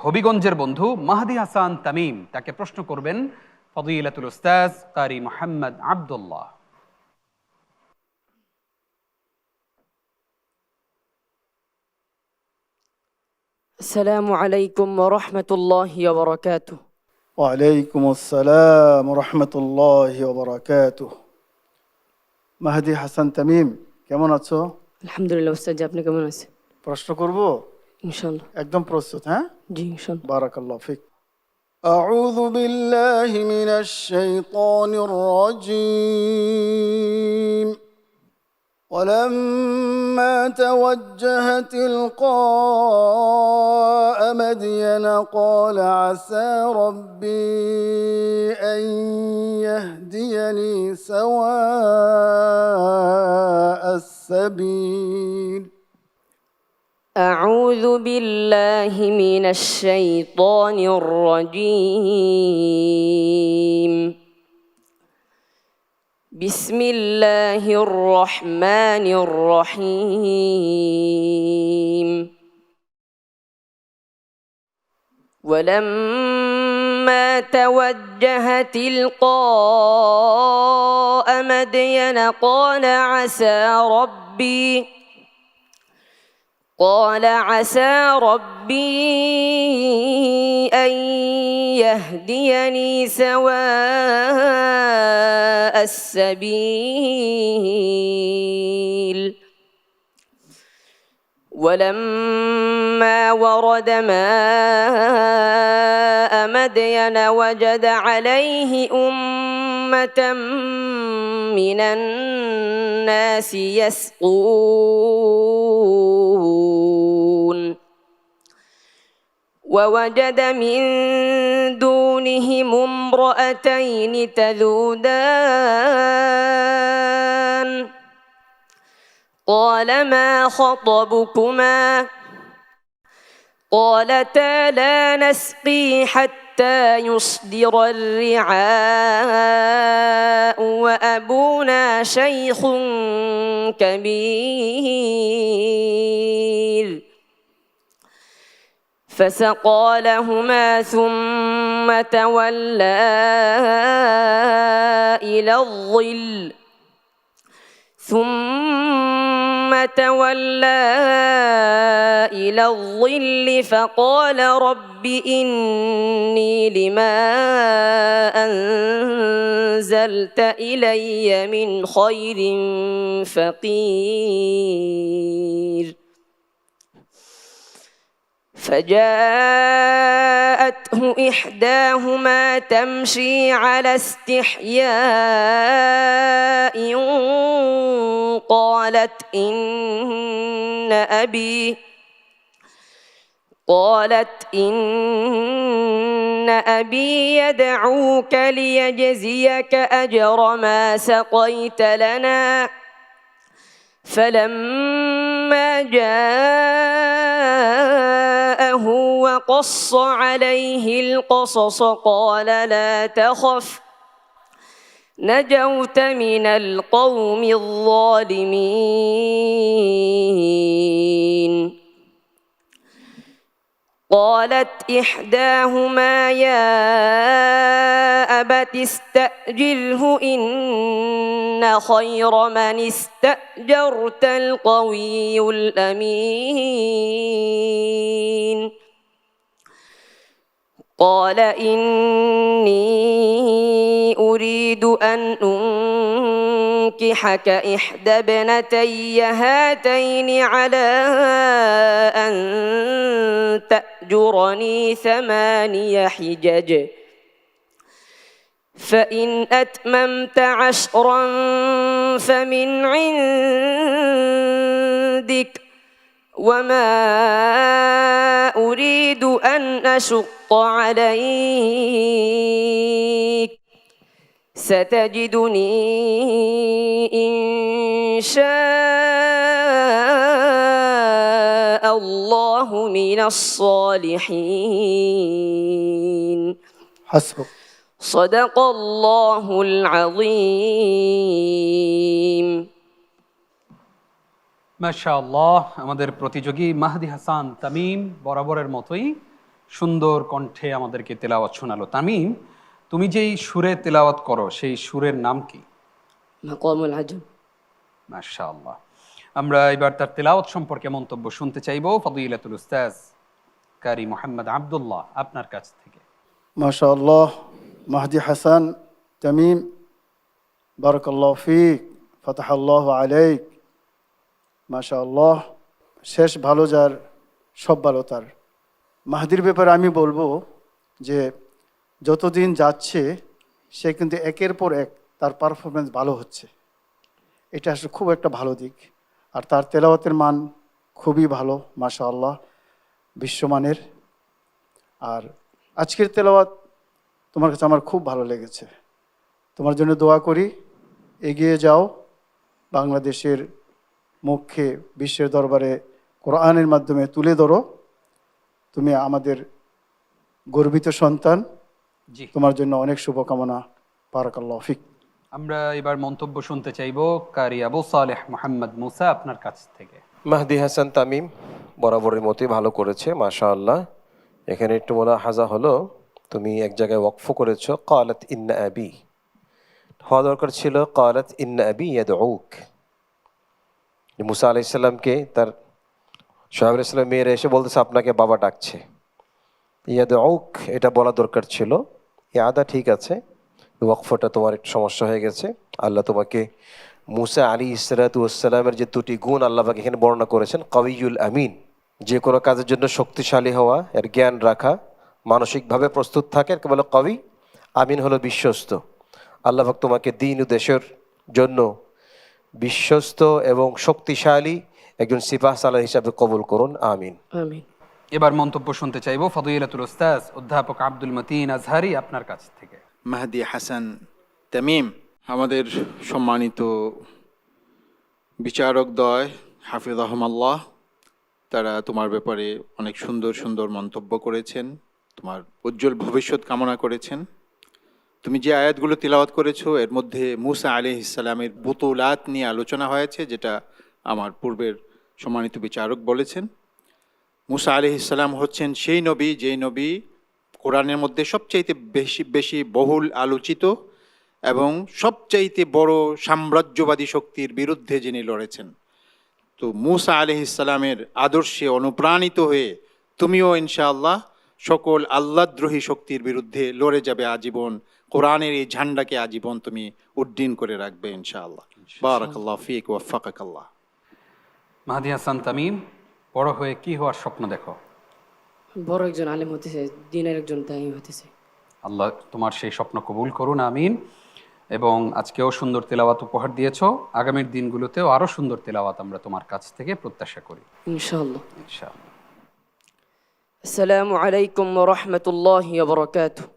হবিগঞ্জের বন্ধু মাহদি হাসান তামিম, তাকে প্রশ্ন করবেন ফদিলাতুল উস্তাজ কারি মুহাম্মদ আব্দুল্লাহ। السلام عليكم ورحمة الله وبركاته. ওয়ালাইকুম আসসালাম রহমতুল্লাহি ওয়া বারাকাতুহু। মাহদি হাসান তামিম, কেমন আছো? الحمد لله أستاذ আপনি কেমন আছেন? প্রশ্ন করব, ইনশাআল্লাহ। একদম প্রস্তুত? হ্যাঁ, জি ইনশাআল্লাহ। বারাকাল্লাহু ফিক। أعوذ بالله من الشيطان الرجيم. ولما توجه تلقاء مدين قال عسى ربي أن يهديني سواء السبيل. أعوذ بالله من الشيطان الرجيم. بسم الله الرحمن الرحيم. ولما توجه تلقاء مدين قال عسى ربي أن يهديني سواء السبيل. ولما ورد ماء مدين وجد عليه أمة من الناس يسقون ووجد من دونهم امرأتين تذودان قال ما خطبكما قالتا لا نسقي حتى يصدر الرعاء وأبونا شيخ كبير فسقى لهما ثم تولى إلى الظل فقال رب إني لما أنزلت إلي من خير فقير. فجاءته إحداهما تمشي على استحياء قالت إن أبي يدعوك ليجزيك أجر ما سقيت لنا. فلما جاءه وقص عليه القصص قال لا تخف نجوت من القوم الظالمين. قالت إحداهما يا أبت استأجره إن خير من استأجرت القوي الأمين. قال إني أريد أن أنكحك إحدى ابنتي هاتين على أن تأجرني 8 حجج فإن أتممت 10 فمن عندك وما أريد أن أشق عليك ستجدني إن شاء الله من الصالحين. حسبك. صدق الله العظيم. মাশাআল্লাহ, আমাদের প্রতিযোগী মাহদি হাসান তামিম বরাবরের মতোই সুন্দর কণ্ঠে আমাদেরকে তেলাওয়াত শোনালো। তামিম, তুমি যেই সুরে তেলাওয়াত করো সেই সুরের নাম কি? مقام العجب. মাশাআল্লাহ। আমরা এবার তার তেলাওয়াত সম্পর্কে মন্তব্য শুনতে চাইবো ফদিলাতুল উস্তাজ কারি মোহাম্মদ আব্দুল্লাহ আপনার কাছ থেকে। মাশাআল্লাহ, মাহদি হাসান তামিম, বারাকাল্লাহ ফিক, ফাতাহাল্লাহ আলাইক। মাশাআল্লাহ, শেষ ভালো যার সব ভালো তার। মাহদির ব্যাপারে আমি বলবো যে যতদিন যাচ্ছে সে কিন্তু একের পর এক তার পারফরমেন্স ভালো হচ্ছে, এটা আসলে খুব একটা ভালো দিক। আর তার তেলাওয়াতের মান খুবই ভালো, মাশাআল্লাহ, বিশ্বমানের। আর আজকের তেলাওয়াত তোমার কাছে আমার খুব ভালো লেগেছে। তোমার জন্য দোয়া করি, এগিয়ে যাও, বাংলাদেশের মুখে বিশ্বের দরবারে কোরআনের মাধ্যমে তুলে ধরো। তুমি আমাদের গর্বিত সন্তান, জি, তোমার জন্য অনেক শুভকামনা। বারাকাল্লাহু ফিক। আমরা এবার মন্তব্য শুনতে চাইবো কারি আবু সালেহ মোহাম্মদ মুসা আপনার কাছ থেকে। মাহদি হাসান তামিম বরাবরের মতোই ভালো করেছে, মাশাআল্লাহ। এখানে একটু মুলাহাজা হলো, তুমি এক জায়গায় ওয়াকফ করেছো ক্বালাত ইন্না আবি, হওয়া দরকার ছিল ক্বালাত ইন্না আবি ইয়াদউক। মুসা আলাইহিস সালামকে তার শুআয়ব আলাইহিস সালাম মেয়েরা এসে বলতেছে আপনাকে বাবা ডাকছে, ইয়াদউক এটা বলা দরকার ছিল। ইয়াদা ঠিক আছে, ওয়াকফটা তোমার একটু সমস্যা হয়ে গেছে। আল্লাহ তোমাকে মুসা আলাইহিস সালাতু ওয়াস সালামের যে দুটি গুণ আল্লাহ পাক এখানে বর্ণনা করেছেন, কাউইয়ুল আমিন, যে কোনো কাজের জন্য শক্তিশালী হওয়া, এর জ্ঞান রাখা, মানসিকভাবে প্রস্তুত থাকে, একে বলে কাউই। আমিন হলো বিশ্বস্ত। আল্লাহ পাক তোমাকে দ্বীন ও দেশের জন্য বিশ্বস্ত এবং শক্তিশালী একজন সিপাহ সালার হিসাবে কবুল করুন, আমিন। آمين. এবার মন্তব্য শুনতে চাইবো ফদিলাতুল উস্তাজ অধ্যাপক আব্দুল মতিন আজহারি আপনার কাছ থেকে। মাহদি হাসান তামিম, আমাদের সম্মানিত বিচারকদ্বয় হাফিজাহুমাল্লাহ, তারা তোমার ব্যাপারে অনেক সুন্দর সুন্দর মন্তব্য করেছেন, তোমার উজ্জ্বল ভবিষ্যৎ কামনা করেছেন। তুমি যে আয়াতগুলো তিলাওয়াত করেছো এর মধ্যে মুসা আলাইহিস সালামের বুতুলাত নিয়ে আলোচনা হয়েছে, যেটা আমার পূর্বের সম্মানিত বিচারক বলেছেন। মুসা আলাইহিস সালাম হচ্ছেন সেই নবী, যেই নবী কোরআনের মধ্যে সবচাইতে বেশি বেশি বহুল আলোচিত এবং সবচাইতে বড় সাম্রাজ্যবাদী শক্তির বিরুদ্ধে যিনি লড়েছেন। তো মুসা আলাইহিস সালামের আদর্শে অনুপ্রাণিত হয়ে তুমিও ইনশাআল্লাহ সকল আল্লাহদ্রোহী শক্তির বিরুদ্ধে লড়ে যাবে আজীবন। কোরআনের এই ঝান্ডাকে আজীবন তুমি উড্ডীন করে রাখবে ইনশাআল্লাহ। বারাকাল্লাহু ফিক ওয়া ওয়াফাকাকাল্লাহ। মাহদি হাসান তামিম, বড় হয়ে কি হওয়ার স্বপ্ন দেখো? বড় একজন আলেম হতেছে, দিনের একজন দায়ী হতেছে। আল্লাহ তোমার সেই স্বপ্ন কবুল করুন, আমিন। এবং আজকেও সুন্দর তেলাওয়াত উপহার দিয়েছো, আগামীর দিনগুলোতেও আরো সুন্দর তেলাওয়াত আমরা তোমার কাছ থেকে প্রত্যাশা করি ইনশাআল্লাহ। ইনশাআল্লাহ। আসসালামু আলাইকুম ওয়া রাহমাতুল্লাহি ওয়া বারাকাতুহু।